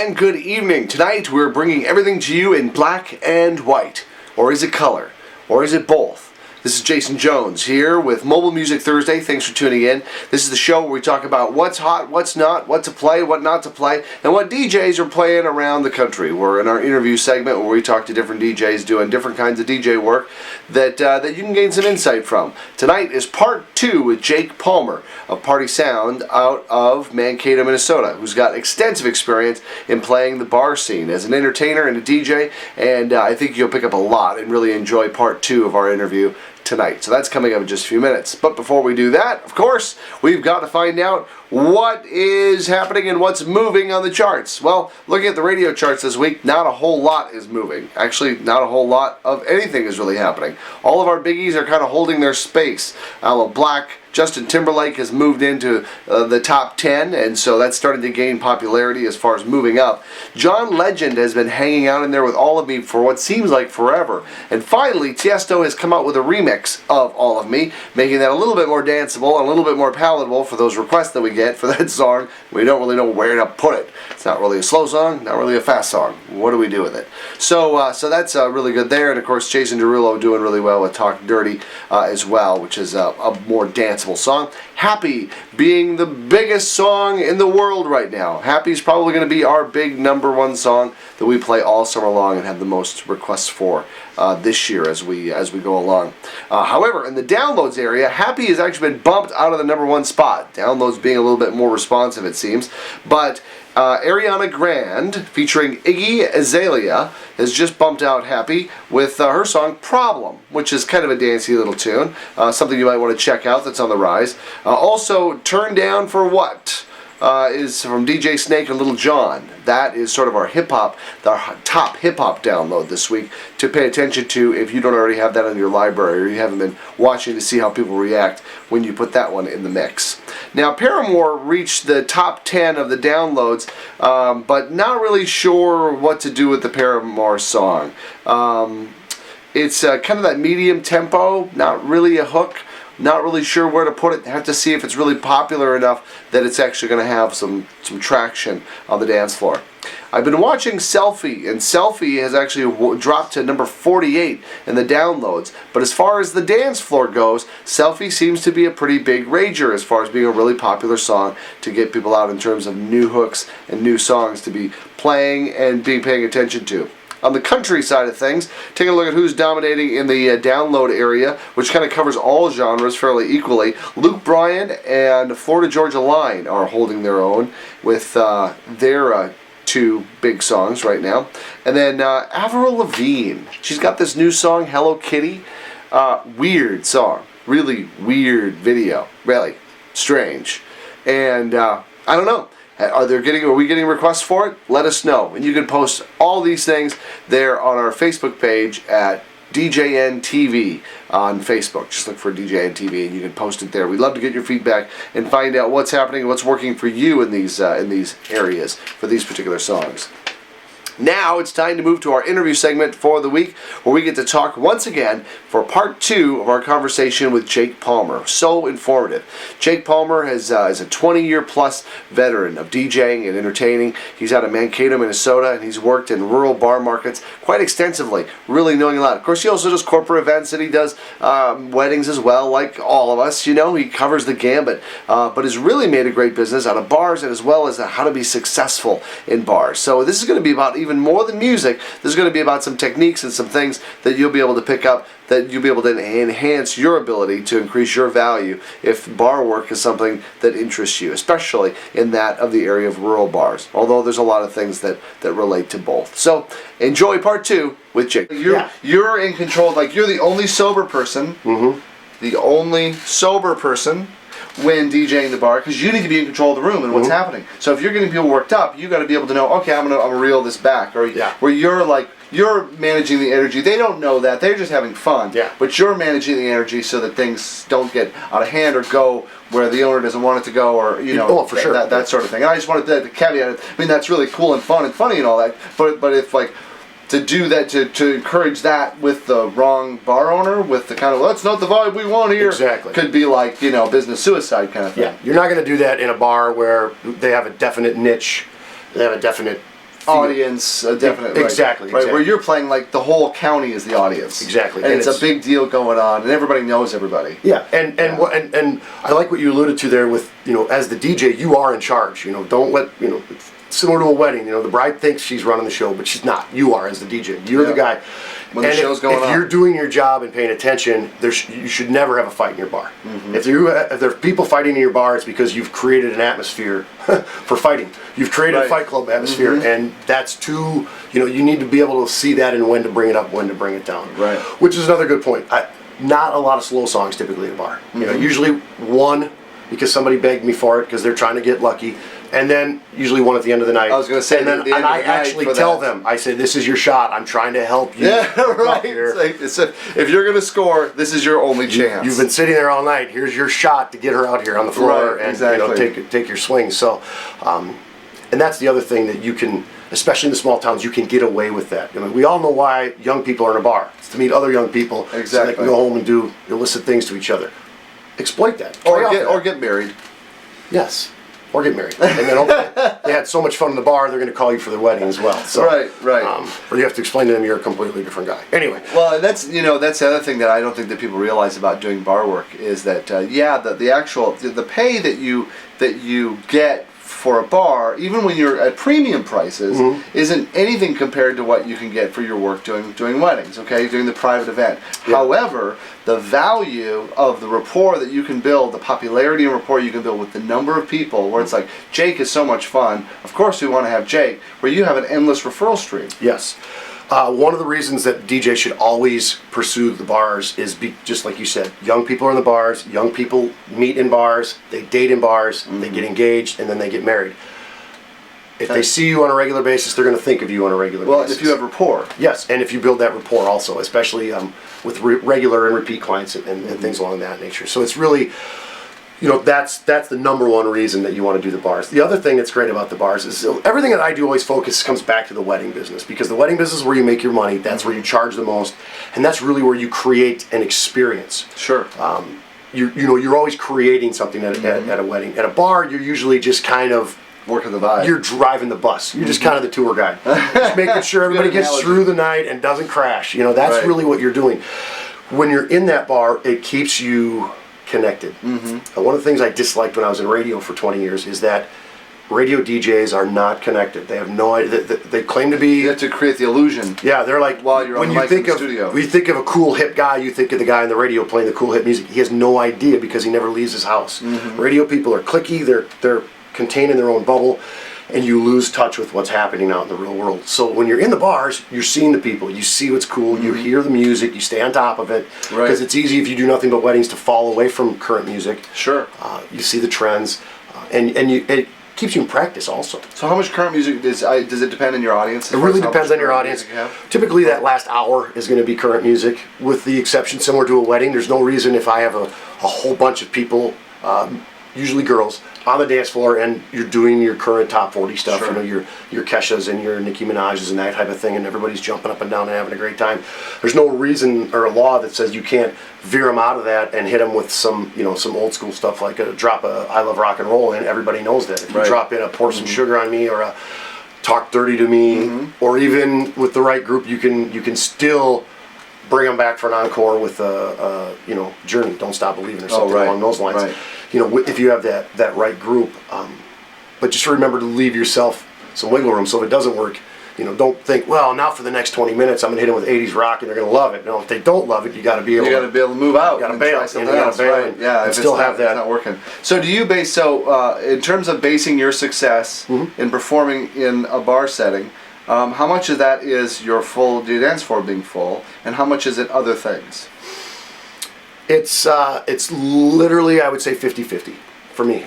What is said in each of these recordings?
and good evening. Tonight we're bringing everything to you in black and white. Or is it color? Or is it both? This is Jason Jones here with Mobile Music Thursday. Thanks for tuning in. This is the show where we talk about what's hot, what's not, what to play, what not to play, and what DJs are playing around the country. We're in our interview segment where we talk to different DJs doing different kinds of DJ work that you can gain some insight from. Tonight is part 2 with Jake Palmer of Party Sound out of Mankato, Minnesota, who's got extensive experience in playing the bar scene as an entertainer and a DJ, and I think you'll pick up a lot and really enjoy part 2 of our interview tonight. So that's coming up in just a few minutes. But before we do that, of course, we've got to find out what is happening and what's moving on the charts. Well, looking at the radio charts this week, not a whole lot is moving. Actually, not a whole lot of anything is really happening. All of our biggies are kind of holding their space. Aloe Black, Justin Timberlake has moved into the top 10, and so that's starting to gain popularity as far as moving up. John Legend has been hanging out in there with All of Me for what seems like forever. And finally, Tiesto has come out with a remix of All of Me, making that a little bit more danceable and a little bit more palatable for those requests that we get for that song. We don't really know where to put it. It's not really a slow song, not really a fast song. What do we do with it? So that's really good there. And of course, Jason Derulo doing really well with Talk Dirty as well, which is a more danceable song. Happy being the biggest song in the world right now. Happy is probably going to be our big #1 song that we play all summer long and have the most requests for this year as we go along. However, in the downloads area, Happy has actually been bumped out of the #1 spot. Downloads being a little bit more responsive, it seems. But Ariana Grande, featuring Iggy Azalea, has just bumped out Happy with her song Problem, which is kind of a dancey little tune. Something you might want to check out that's on the rise. Also, Turn Down for What? Is from DJ Snake and Little John. That is sort of our hip-hop, the top hip-hop download this week to pay attention to if you don't already have that in your library or you haven't been watching to see how people react when you put that one in the mix. Now, Paramore reached the top 10 of the downloads, but not really sure what to do with the Paramore song. It's kind of that medium tempo, not really a hook. Not really sure where to put it. Have to see if it's really popular enough that it's actually going to have some traction on the dance floor. I've been watching Selfie, and Selfie has actually dropped to number 48 in the downloads. But as far as the dance floor goes, Selfie seems to be a pretty big rager as far as being a really popular song to get people out in terms of new hooks and new songs to be playing and paying attention to. On the country side of things, taking a look at who's dominating in the download area, which kind of covers all genres fairly equally. Luke Bryan and Florida Georgia Line are holding their own with their 2 big songs right now. And then Avril Lavigne, she's got this new song, Hello Kitty. Weird song, really weird video, really strange. And I don't know. Are we getting requests for it? Let us know. And you can post all these things there on our Facebook page at DJNTV on Facebook. Just look for DJNTV and you can post it there. We'd love to get your feedback and find out what's happening and what's working for you in these areas for these particular songs. Now it's time to move to our interview segment for the week, where we get to talk once again for part 2 of our conversation with Jake Palmer. So informative. Jake Palmer is a 20-year plus veteran of DJing and entertaining. He's out of Mankato, Minnesota, and he's worked in rural bar markets quite extensively, really knowing a lot. Of course, he also does corporate events and he does weddings as well, like all of us. You know, he covers the gambit, but has really made a great business out of bars and as well as how to be successful in bars. So this is going to be about even more than music. This is going to be about some techniques and some things that you'll be able to pick up, that you'll be able to enhance your ability to increase your value if bar work is something that interests you, especially in that of the area of rural bars, although there's a lot of things that relate to both. So enjoy part 2 with Jake. You're in control, like you're the only sober person, the only sober person when DJing the bar, because you need to be in control of the room and what's happening. So if you're getting people worked up, you got to be able to know, okay, I'm gonna reel this back, or where you're managing the energy. They don't know that, they're just having fun. But you're managing the energy so that things don't get out of hand or go where the owner doesn't want it to go, or that sort of thing. And I just wanted to caveat it. I mean, that's really cool and fun and funny and all that. But if to do that, to encourage that with the wrong bar owner, with the kind of, that's not the vibe we want here. Exactly. Could be like, you know, business suicide kind of thing. Yeah, you're not going to do that in a bar where they have a definite niche, they have a definite audience, definitely. Exactly, right. exactly. Where you're playing, like, the whole county is the audience. Exactly. And it's a big deal going on, and everybody knows everybody. Yeah, and I like what you alluded to there with, as the DJ, you are in charge. Don't let, it's similar to a wedding. The bride thinks she's running the show, but she's not. You are as the DJ. You're the guy. When the show's going on. If you're doing your job and paying attention, you should never have a fight in your bar. If there's people fighting in your bar, it's because you've created an atmosphere for fighting. You've created a fight club atmosphere, and that's too, you need to be able to see that and when to bring it up, when to bring it down. Right. Which is another good point. Not a lot of slow songs typically in a bar. Usually one because somebody begged me for it because they're trying to get lucky. And then usually one at the end of the night. I was going to say, and then I actually tell them, I say, this is your shot. I'm trying to help you. Yeah, right. It's like, if you're going to score, this is your only chance. You've been sitting there all night. Here's your shot to get her out here on the floor and take your swing. So, and that's the other thing that you can, especially in the small towns, you can get away with that. We all know why young people are in a bar. It's to meet other young people. Exactly. So they can go home and do illicit things to each other. Exploit that. Or get married. Yes. Or get married. And then hopefully they had so much fun in the bar, they're going to call you for the wedding as well. So, right. Or you have to explain to them you're a completely different guy. Anyway. Well, that's the other thing that I don't think that people realize about doing bar work is that the actual pay that you get for a bar, even when you're at premium prices, isn't anything compared to what you can get for your work doing weddings, okay, doing the private event. Yeah. However, the value of the rapport that you can build, the popularity and rapport you can build with the number of people, where it's like, Jake is so much fun, of course we want to have Jake, where you have an endless referral stream. Yes. One of the reasons that DJs should always pursue the bars is just like you said, young people are in the bars, young people meet in bars, they date in bars, they get engaged, and then they get married. If they see you on a regular basis, they're going to think of you on a regular basis. Well, if you have rapport. Yes, and if you build that rapport also, especially with regular and repeat clients and things along that nature. So it's really, that's the number one reason that you want to do the bars. The other thing that's great about the bars is everything that I do always comes back to the wedding business, because the wedding business is where you make your money, that's where you charge the most, and that's really where you create an experience. Sure. You're always creating something at a wedding. At a bar, you're usually just kind of working the vibe. You're driving the bus. You're just kind of the tour guide. Just making sure everybody gets through the night and doesn't crash. That's really what you're doing. When you're in that bar, it keeps you connected. One of the things I disliked when I was in radio for 20 years is that radio DJs are not connected. They have no idea. They claim to be. You have to create the illusion. Yeah, they're like, while you're on the mic in the studio. When you think of a cool hip guy, you think of the guy on the radio playing the cool hip music. He has no idea because he never leaves his house. Radio people are cliquey. They're contained in their own bubble, and you lose touch with what's happening out in the real world. So when you're in the bars, you're seeing the people, you see what's cool, you hear the music, you stay on top of it, because it's easy if you do nothing but weddings to fall away from current music. Sure. You see the trends, and it keeps you in practice also. So how much current music does it depend on your audience? It really depends on your audience. Typically that last hour is going to be current music, with the exception similar to a wedding. There's no reason if I have a whole bunch of people, usually girls, on the dance floor, and you're doing your current top 40 stuff, your Keshas and your Nicki Minaj's and that type of thing, and everybody's jumping up and down and having a great time. There's no reason or a law that says you can't veer them out of that and hit them with some old school stuff, like drop a I Love Rock and Roll, and everybody knows that. If you drop in a Pour Some Sugar on Me or a Talk Dirty to Me, or even with the right group, you can still bring them back for an encore with Journey, Don't Stop Believing, or something along those lines. Right. If you have that right group, but just remember to leave yourself some wiggle room. So if it doesn't work, don't think, well, now for the next 20 minutes I'm gonna hit them with 80s rock and they're gonna love it. No, if they don't love it, you got to be able to move out. You got to bail. And still have that. Not working. So do you base in terms of basing your success in performing in a bar setting? How much of that is your dance floor being full, and how much is it other things? It's literally, I would say, 50-50 for me.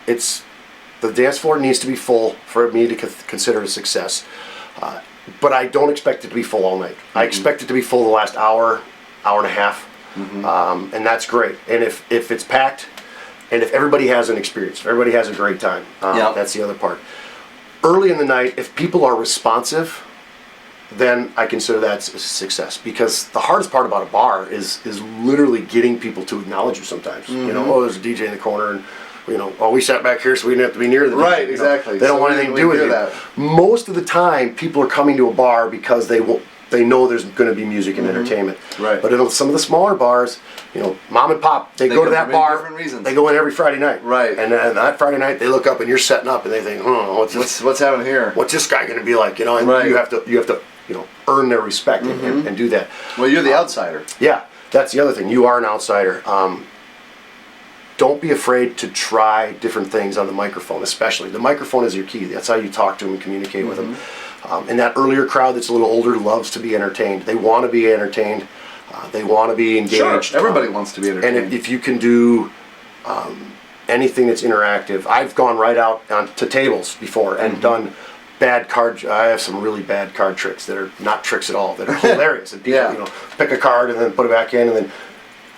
It's the dance floor needs to be full for me to consider a success, but I don't expect it to be full all night. I expect it to be full the last hour and a half, and that's great. And if it's packed, and if everybody has an experience, if everybody has a great time, that's the other part. Early in the night, if people are responsive, then I consider that a success, because the hardest part about a bar is literally getting people to acknowledge you sometimes. Oh, there's a DJ in the corner, and we sat back here so we didn't have to be near the DJ. Right, exactly. They don't So want anything to do with hear it. that. Most of the time, people are coming to a bar because they know there's going to be music and entertainment. Right. But in some of the smaller bars, mom and pop, they go go to that for bar. different reasons. They go in every Friday night. Right. And then that Friday night, they look up and you're setting up, and they think, What's happening here? what's this guy going to be like? And Right. you have to earn their respect and do that. Well, you're the outsider. Yeah, that's the other thing. You are an outsider. Don't be afraid to try different things on the microphone, especially. The microphone is your key. That's how you talk to them and communicate with them. And that earlier crowd that's a little older loves to be entertained. They want to be entertained. They want to be engaged. Sure, everybody wants to be entertained. And if you can do anything that's interactive, I've gone right out to tables before and done bad card. I have some really bad card tricks that are not tricks at all, that are hilarious. And people, pick a card and then put it back in and then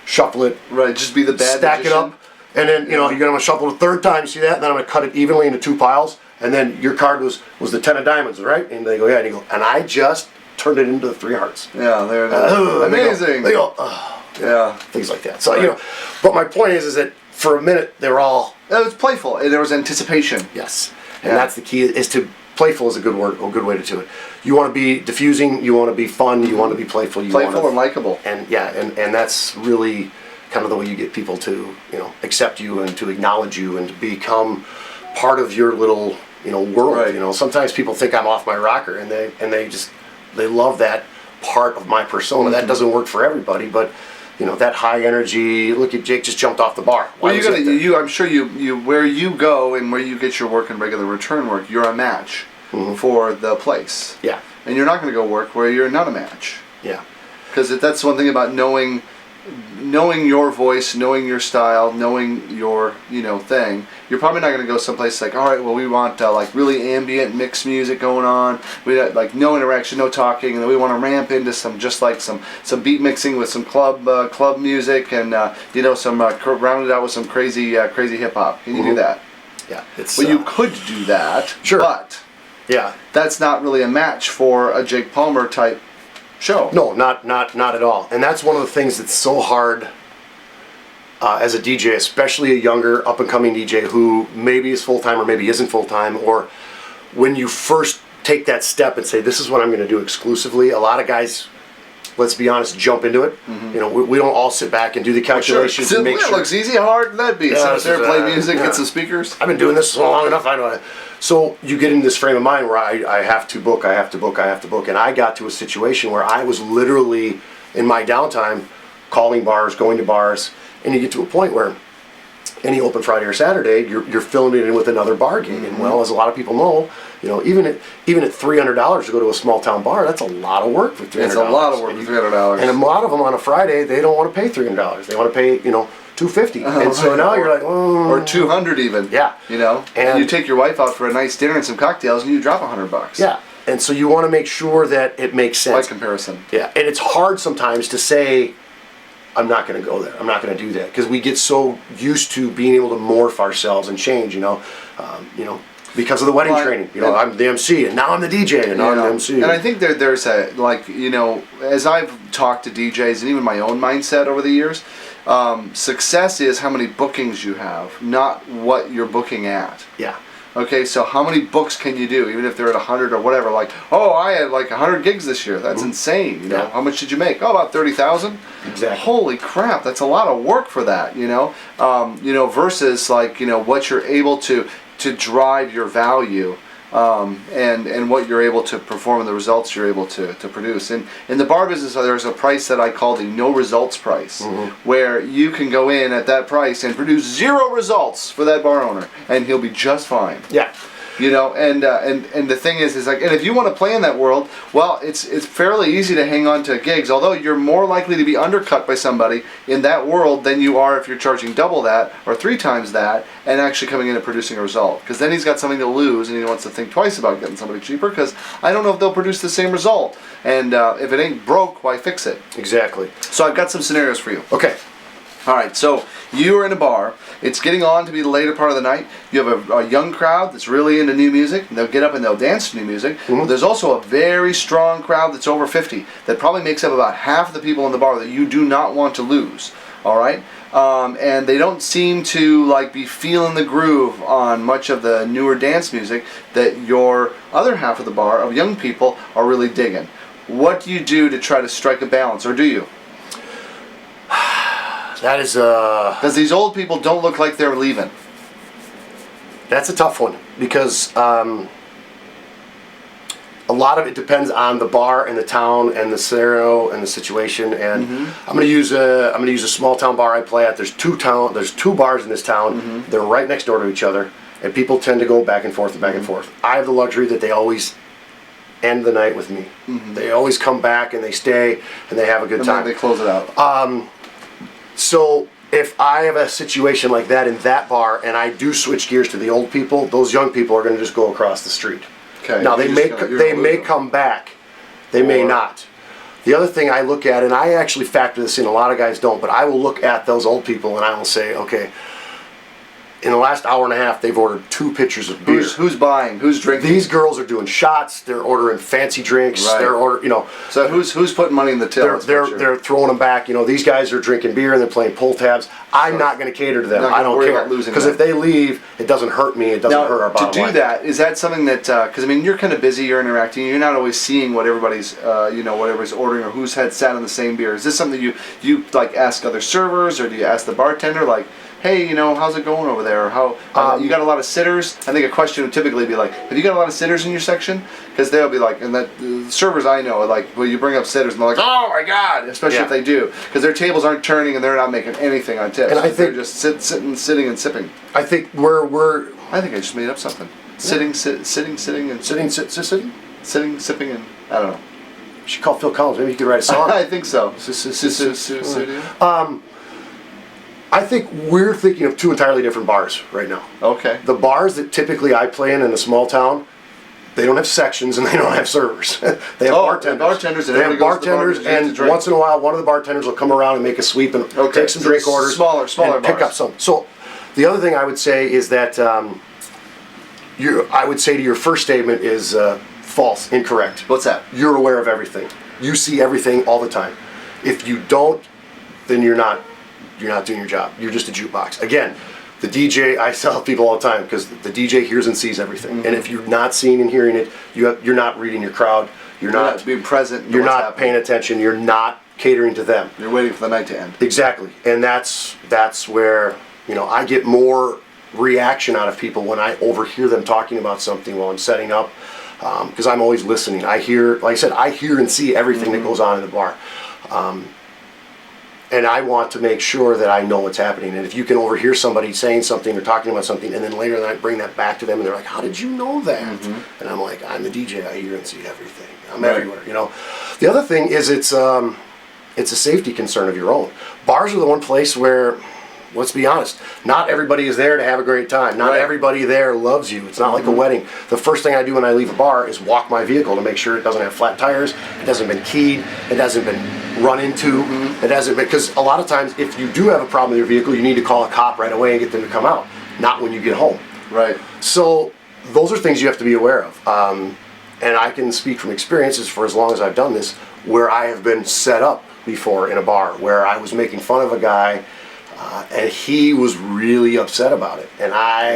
shuffle it. Right, just be the bad stack magician. it up, and then you're gonna shuffle the third time. You see that? And then I'm gonna cut it evenly into 2 piles. And then your card was the 10 of diamonds, right? And they go, yeah. And you go, and I just turned it into the 3 hearts. Yeah, there it is. Amazing. They go, yeah, things like that. So but my point is that for a minute they were all. It was playful, and there was anticipation. Yes, and that's the key. Is to playful is a good word, a good way to do it. You want to be diffusing. You want to be fun. You want to be playful. Playful and likable. And and that's really kind of the way you get people to accept you and to acknowledge you and to become part of your little world. Right. Sometimes people think I'm off my rocker, and they love that part of my persona. That doesn't work for everybody, but that high energy. Look at Jake just jumped off the bar. Well, I'm sure you where you go and where you get your work and regular return work, you're a match for the place. Yeah. And you're not going to go work where you're not a match. Yeah. Because that's one thing about knowing your voice, knowing your style, knowing your thing. You're probably not going to go someplace like, all right, well, we want like really ambient mixed music going on. We got like no interaction, no talking, and then we want to ramp into some beat mixing with some club music and some rounded out with some crazy hip hop. Can you do that? Yeah. Well, you could do that. Sure. But that's not really a match for a Jake Palmer type show. No, not at all. And that's one of the things that's so hard as a DJ, especially a younger up-and-coming DJ who maybe is full-time or maybe isn't full-time, or when you first take that step and say, this is what I'm going to do exclusively, a lot of guys, let's be honest, jump into it. We don't all sit back and do the calculations and make sure. It looks easy. How hard can that be? Sit there, play music, get some speakers. I've been doing this long enough. I know it. So you get into this frame of mind where I have to book, and I got to a situation where I was literally in my downtime calling bars, going to bars, and you get to a point where any open Friday or Saturday, you're filling it in with another bar gig. And well, as a lot of people know, even at $300 to go to a small town bar, that's a lot of work for $300. It's a lot of work for $300. And a lot of them on a Friday, they don't want to pay $300. They want to pay $250. And so now you're like, or $200 even. Yeah. And you take your wife out for a nice dinner and some cocktails, and you drop $100. Yeah. And so you want to make sure that it makes sense. By comparison. Yeah. And it's hard sometimes to say, I'm not going to go there. I'm not going to do that, because we get so used to being able to morph ourselves and change. Because of the wedding training. I'm the MC, and now I'm the DJ, and now I'm the MC. And I think there's as I've talked to DJs and even my own mindset over the years, success is how many bookings you have, not what you're booking at. Yeah. Okay, so how many books can you do, even if they're at 100 or whatever? Like, I had like 100 gigs this year. That's insane. Yeah. How much did you make? About 30,000. Exactly. Holy crap, that's a lot of work for that. Versus like what you're able to drive your value. And what you're able to perform and the results you're able to produce. And in the bar business, there's a price that I call the no results price, where you can go in at that price and produce 0 results for that bar owner, and he'll be just fine. Yeah. And the thing is like, and if you want to play in that world, well, it's fairly easy to hang on to gigs, although you're more likely to be undercut by somebody in that world than you are if you're charging double that or 3 times that and actually coming in and producing a result. Because then he's got something to lose, and he wants to think twice about getting somebody cheaper, because I don't know if they'll produce the same result. And if it ain't broke, why fix it? Exactly. So I've got some scenarios for you. Okay. All right, so you are in a bar. It's getting on to be the later part of the night. You have a young crowd that's really into new music, and they'll get up and they'll dance to new music. But there's also a very strong crowd that's over 50 that probably makes up about half of the people in the bar that you do not want to lose. All right, and they don't seem to like be feeling the groove on much of the newer dance music that your other half of the bar of young people are really digging. What do you do to try to strike a balance, or do you? That is because these old people don't look like they're leaving. That's a tough one because a lot of it depends on the bar and the town and the scenario and the situation. And I'm going to use a small town bar I play at. There's two bars in this town. They're right next door to each other, and people tend to go back and forth and back and forth. I have the luxury that they always end the night with me. They always come back and they stay and they have a good time. They close it out. So if I have a situation like that in that bar and I do switch gears to the old people, those young people are going to just go across the street. Okay. Now they may come back, they may not. The other thing I look at, and I actually factor this in, a lot of guys don't, but I will look at those old people and I will say, okay, in the last hour and a half, they've ordered 2 pitchers of beer. Who's buying? Who's drinking? These girls are doing shots. They're ordering fancy drinks. Right. They're ordering, So who's putting money in the till? They're throwing them back. These guys are drinking beer and they're playing pull tabs. I'm not going to cater to them. I don't care because if they leave, it doesn't hurt me. It doesn't hurt our bottom line. To do that, is that something that? Because you're kind of busy. You're interacting. You're not always seeing what everybody's, what everybody's ordering or who's had sat on the same beer. Is this something you like ask other servers, or do you ask the bartender like, hey, how's it going over there? Or how you got a lot of sitters? I think a question would typically be like, have you got a lot of sitters in your section? Because they'll be like, and the servers I know are like, well, you bring up sitters and they're like, oh my god, especially if they do, because their tables aren't turning and they're not making anything on tips. And I think they're just sitting and sipping. I think I think I just made up something. Sitting, sipping, and I don't know. You should call Phil Collins. Maybe he could write a song. I think so. I think we're thinking of 2 entirely different bars right now. Okay. The bars that typically I play in a small town, they don't have sections and they don't have servers. They have bartenders. They have bartenders, and once in a while, one of the bartenders will come around and make a sweep and take some drink orders, smaller and pick up some. So, the other thing I would say is that I would say to your first statement is false, incorrect. What's that? You're aware of everything. You see everything all the time. If you don't, then you're not doing your job. You're just a jukebox. Again, the DJ, I tell people all the time, because the DJ hears and sees everything. And if you're not seeing and hearing it, you're not reading your crowd. You're not being present. You're not paying attention. You're not catering to them. You're waiting for the night to end. Exactly. And that's where I get more reaction out of people when I overhear them talking about something while I'm setting up, because I'm always listening. I hear, like I said, I hear and see everything that goes on in the bar. And I want to make sure that I know what's happening. And if you can overhear somebody saying something or talking about something, and then later in the night bring that back to them, and they're like, "How did you know that?" And I'm like, "I'm the DJ. I hear and see everything. I'm everywhere." The other thing is it's a safety concern of your own. Bars are the one place where, let's be honest, not everybody is there to have a great time. Not everybody there loves you. It's not like a wedding. The first thing I do when I leave a bar is walk my vehicle to make sure it doesn't have flat tires, it hasn't been keyed, it hasn't been run into, it hasn't been, because a lot of times if you do have a problem with your vehicle, you need to call a cop right away and get them to come out, not when you get home. Right. So those are things you have to be aware of. And I can speak from experiences for as long as I've done this, where I have been set up before in a bar, where I was making fun of a guy, and he was really upset about it. And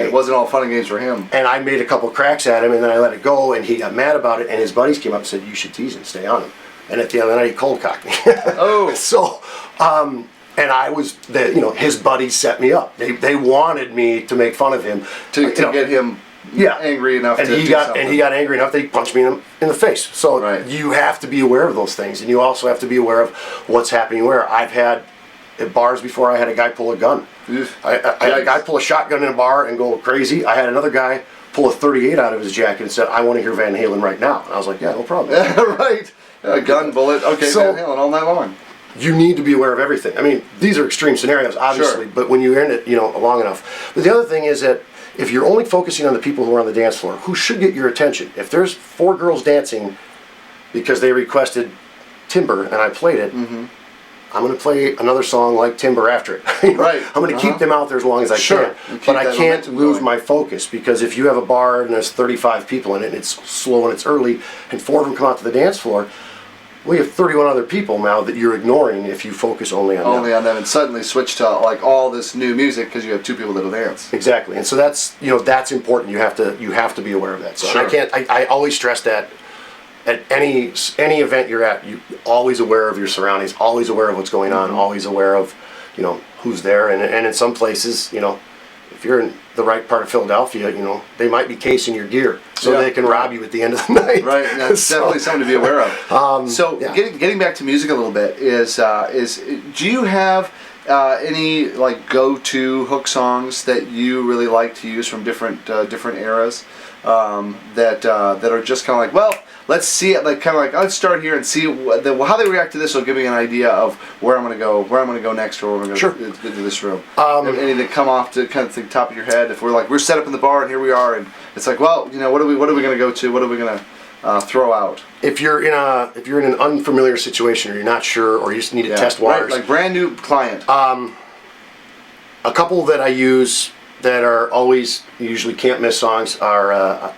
it wasn't all fun and games for him. And I made a couple cracks at him, and then I let it go, and he got mad about it, and his buddies came up and said, "You should tease him, stay on him." And at the end of the night, he cold cocked me. Oh. So, and I was, his buddies set me up. They wanted me to make fun of him. To get him angry enough and to he do got something. And he got angry enough that he punched me in the face. So you have to be aware of those things, and you also have to be aware of what's happening where. I've had at bars before, I had a guy pull a gun. I had a guy pull a shotgun in a bar and go crazy. I had another guy pull a .38 out of his jacket and said, "I want to hear Van Halen right now." And I was like, "Yeah, no problem." Right. A gun, bullet, okay, so, Van Halen all night long. You need to be aware of everything. I mean, these are extreme scenarios, obviously, but when you're in it, long enough. But the other thing is that if you're only focusing on the people who are on the dance floor, who should get your attention, if there's 4 girls dancing because they requested Timber and I played it, I'm going to play another song like Timber after it. Right. I'm going to keep them out there as long as I Sure. can. But I can't lose going. my focus, because if you have a bar and there's 35 people in it and it's slow and it's early and 4 of them come out to the dance floor, well, you have 31 other people now that you're ignoring if you focus only on them. Only on them, and suddenly switch to like all this new music because you have 2 people that'll dance. Exactly, and so that's that's important. You have to be aware of that. So Sure. I always stress that at any event you're at, you always aware of your surroundings, always aware of what's going on, always aware of who's there, and in some places, if you're in the right part of Philadelphia, they might be casing your gear so they can rob you at the end of the night. Right, and that's definitely something to be aware of. Yeah. Getting back to music a little bit is do you have any like go-to hook songs that you really like to use from different eras that are just kind of like, well, let's see it, like kind of like let's start here and see how they react to this will give me an idea of where I'm going to go next, or where I'm going to go to this room. Any that come off to kind of the top of your head, if we're set up in the bar and here we are, and it's like, well, what are we going to go to? What are we going to throw out? If you're in an unfamiliar situation, or you're not sure, or you just need to test waters, right, like brand new client. A couple that I use that are always usually can't miss songs are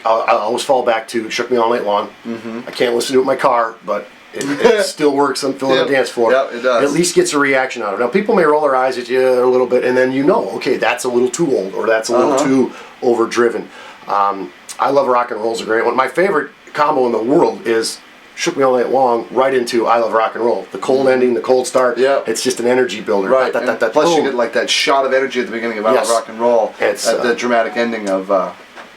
I'll always fall back to "Shook Me All Night Long." I can't listen to it in my car, but it still works on filling the dance floor. Yeah, it does. It at least gets a reaction out of it. Now, people may roll their eyes at you a little bit, and then okay, that's a little too old, or that's a little too overdriven. I love Rock and Roll's a great one. My favorite combo in the world is "Shook Me All Night Long" right into "I Love Rock and Roll." The cold ending, the cold start. Yeah. It's just an energy builder. Right. Plus, you boom. get like that shot of energy at the beginning of "I Love Rock and Roll." It's the dramatic ending of.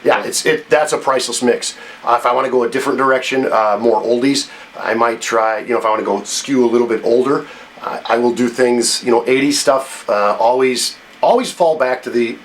That's a priceless mix. If I want to go a different direction, more oldies, I might try. If I want to go skew a little bit older, I will do things. 80s stuff. Always fall back to the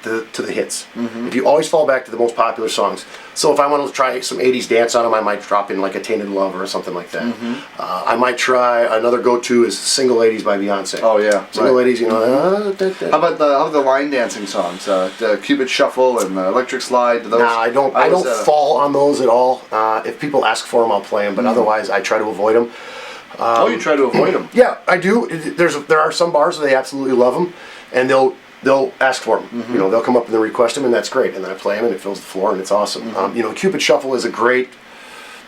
hits. If you always fall back to the most popular songs. So if I want to try some 80s dance on them, I might drop in like a Tainted Love or something like that. I might try another go-to is "Single Ladies" by Beyonce. Oh yeah, Single Ladies. How about the line dancing songs? The Cupid Shuffle and the Electric Slide. Those, I don't fall on those at all. If people ask for them, I'll play them, but otherwise I try to avoid them. You try to avoid them? Yeah, I do. There are some bars where they absolutely love them, and they'll ask for them. They'll come up and they'll request them, and that's great. And then I play them, and it fills the floor, and it's awesome. Cupid Shuffle is a great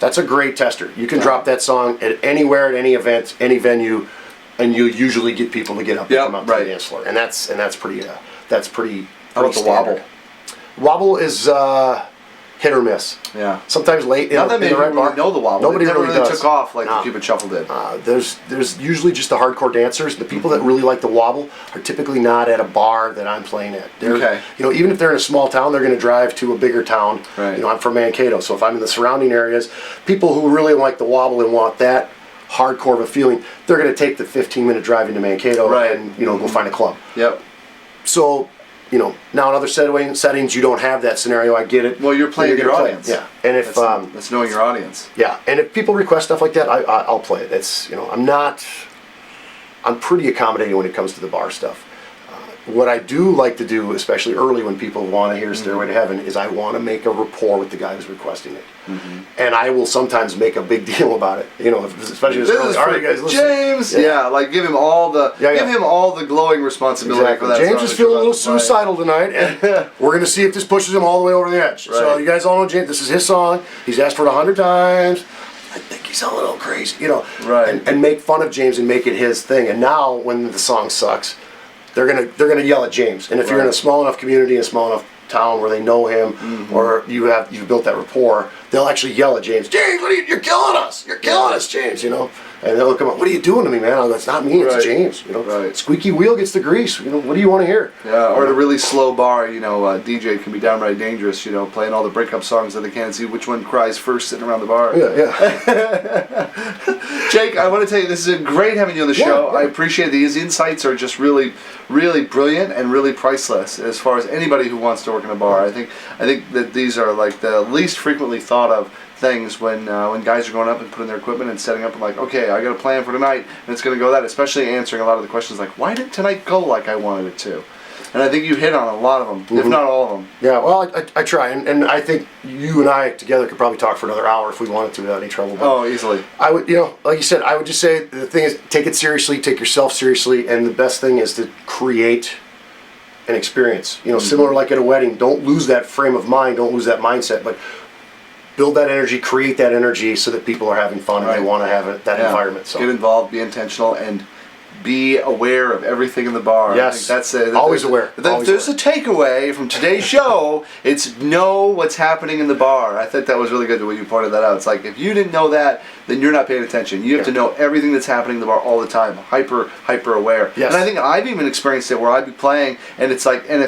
tester. You can drop that song at anywhere, at any event, any venue, and you usually get people to get up and come out to the dance floor. And that's pretty. How about the wobble? Wobble is hit or miss. Yeah. Sometimes late in Not that many the right people bar. really know the wobble. Nobody it never really does. took off like the Cupid Shuffle did. There's usually just the hardcore dancers. The people that really like the wobble are typically not at a bar that I'm playing at. Okay. Even if they're in a small town, they're going to drive to a bigger town. Right. I'm from Mankato, so if I'm in the surrounding areas, people who really like the wobble and want that hardcore of a feeling, they're going to take the 15-minute drive into Mankato and go find a club. Yep. So. Now in other settings you don't have that scenario. I get it. Well, you're playing your audience. Yeah, and if that's knowing your audience. Yeah, and if people request stuff like that, I'll play it. It's I'm pretty accommodating when it comes to the bar stuff. What I do like to do, especially early when people want to hear "Stairway to Heaven," is I want to make a rapport with the guy who's requesting it, and I will sometimes make a big deal about it. Especially if it's early. All right, guys, listen. James. Yeah, like give him all the glowing responsibility for that. James is feeling a little suicidal tonight, and we're going to see if this pushes him all the way over the edge. Right. So you guys all know James. This is his song. He's asked for it 100 times. I think he's a little crazy, Right. And make fun of James and make it his thing. And now when the song sucks, they're gonna yell at James. And if you're in a small enough community, a small enough town where they know him, or you've built that rapport, they'll actually yell at James. James, you're killing us! You're killing us, James! And they'll come up. What are you doing to me, man? I'll go, it's not me. It's James. Right. Squeaky wheel gets the grease. What do you want to hear? Yeah. Or at a really slow bar, DJ can be downright dangerous. Playing all the breakup songs that they can't see which one cries first, sitting around the bar. Yeah. Jake, I want to tell you, this is great having you on the show. Yeah. I appreciate these insights are just really, really brilliant and really priceless as far as anybody who wants to work in a bar. I think that these are like the least frequently thought of things when guys are going up and putting their equipment and setting up and like, okay, I got a plan for tonight and it's going to go that, especially answering a lot of the questions like, why did tonight go like I wanted it to? And I think you hit on a lot of them, if not all of them. Yeah, well, I try, and I think you and I together could probably talk for another hour if we wanted to without any trouble. But Oh, easily. I would, like you said, I would just say the thing is, take it seriously, take yourself seriously, and the best thing is to create an experience. Similar like at a wedding, don't lose that frame of mind, don't lose that mindset, but build that energy, create that energy so that people are having fun and they want to have that environment. So get involved, be intentional, and be aware of everything in the bar. Yes, I think that's always aware. If there's a takeaway from today's show, it's know what's happening in the bar. I think that was really good the way you pointed that out. It's like if you didn't know that, then you're not paying attention. You have to know everything that's happening in the bar all the time. Hyper aware. Yes. And I think I've even experienced it where I'd be playing, and it's like, and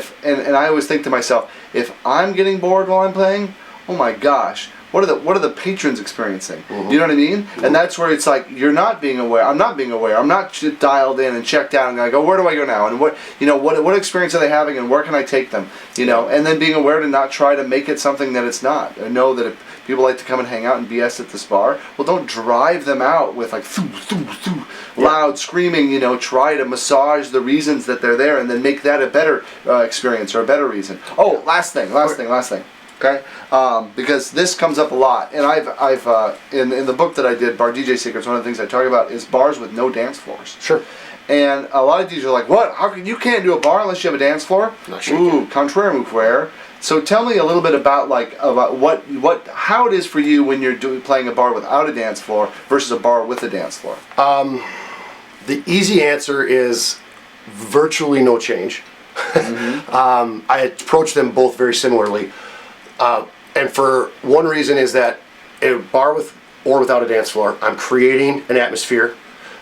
I always think to myself, if I'm getting bored while I'm playing, oh my gosh. What are the patrons experiencing? You know what I mean? And that's where it's like you're not being aware. I'm not being aware. I'm not dialed in and checked out and I go, where do I go now? And what experience are they having and where can I take them? And then being aware to not try to make it something that it's not. I know that if people like to come and hang out and BS at this bar, well, don't drive them out with like loud screaming. Try to massage the reasons that they're there and then make that a better experience or a better reason. Oh, last thing. Okay, because this comes up a lot, and I've in the book that I did, Bar DJ Secrets, one of the things I talk about is bars with no dance floors. Sure. And a lot of DJs are like, what? How can you can't do a bar unless you have a dance floor? Not sure. Ooh, contraire mouvement. So tell me a little bit about how it is for you when you're playing a bar without a dance floor versus a bar with a dance floor. The easy answer is virtually no change. I approach them both very similarly. And for one reason is that in a bar with or without a dance floor, I'm creating an atmosphere.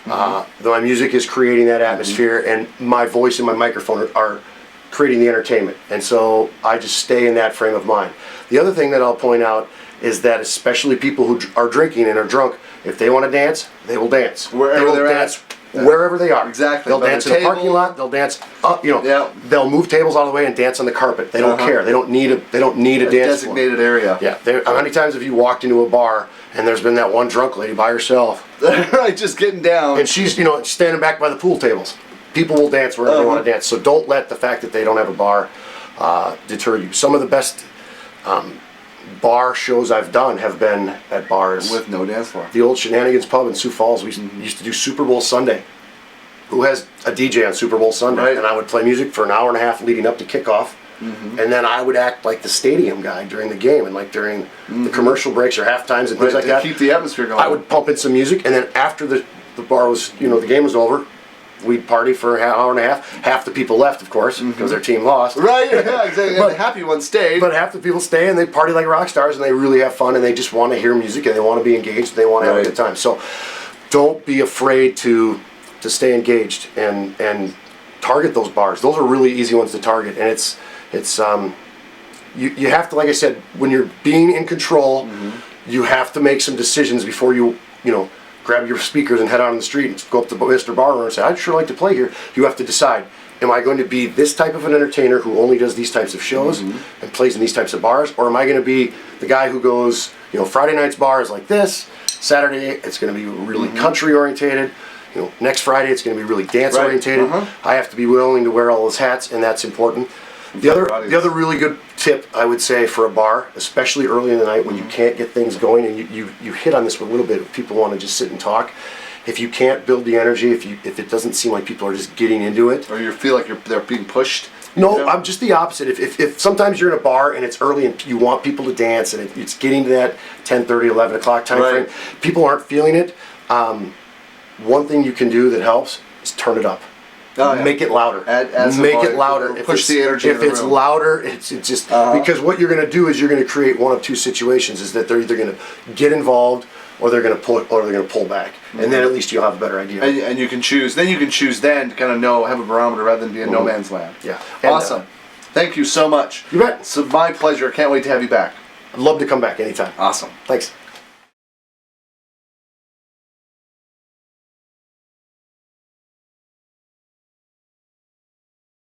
My music is creating that atmosphere, and my voice and my microphone are creating the entertainment. And so I just stay in that frame of mind. The other thing that I'll point out is that especially people who are drinking and are drunk, if they want to dance, they will dance. Wherever they're at. Wherever they are. Exactly. They'll dance in the parking lot. They'll dance up. They'll move tables all the way and dance on the carpet. They don't care. They don't need a dance floor. Designated area. Yeah. How many times have you walked into a bar and there's been that one drunk lady by herself? Right, just getting down. And she's standing back by the pool tables. People will dance wherever they want to dance. So don't let the fact that they don't have a bar deter you. Some of the best bar shows I've done have been at bars with no dance floor. The old Shenanigans Pub in Sioux Falls, we used to do Super Bowl Sunday. Who has a DJ on Super Bowl Sunday? Right. And I would play music for an hour and a half leading up to kickoff. And then I would act like the stadium guy during the game and like during the commercial breaks or half times and things like that. Keep the atmosphere going. I would pump in some music, and then after the bar was, the game was over, we'd party for an hour and a half. Half the people left, of course, because their team lost. Right, yeah, exactly. But the happy ones stayed. But half the people stay and they party like rock stars and they really have fun and they just want to hear music and they want to be engaged and they want to have a good time. So don't be afraid to stay engaged and target those bars. Those are really easy ones to target, and it's you have to, like I said, when you're being in control, you have to make some decisions before you grab your speakers and head out on the street and go up to Mr. Barber and say, I'd sure like to play here. You have to decide, am I going to be this type of an entertainer who only does these types of shows and plays in these types of bars, or am I going to be the guy who goes, Friday night's bar is like this, Saturday it's going to be really country orientated, next Friday it's going to be really dance orientated. I have to be willing to wear all those hats, and that's important. The other really good tip I would say for a bar, especially early in the night when you can't get things going, and you hit on this a little bit, if people want to just sit and talk, if you can't build the energy, if it doesn't seem like people are just getting into it, or you feel like they're being pushed. No, I'm just the opposite. If sometimes you're in a bar and it's early and you want people to dance and it's getting to that 10:30, 11 o'clock time frame, people aren't feeling it. One thing you can do that helps is turn it up. Make it louder. Make it louder. Push the energy. If it's louder, it's just because what you're going to do is you're going to create one of two situations: is that they're either going to get involved or they're going to pull back, and then at least you'll have a better idea. And you can choose. Then you can choose then to kind of have a barometer rather than be in no man's land. Yeah. Awesome. Thank you so much. You bet. It's my pleasure. Can't wait to have you back. I'd love to come back anytime. Awesome. Thanks.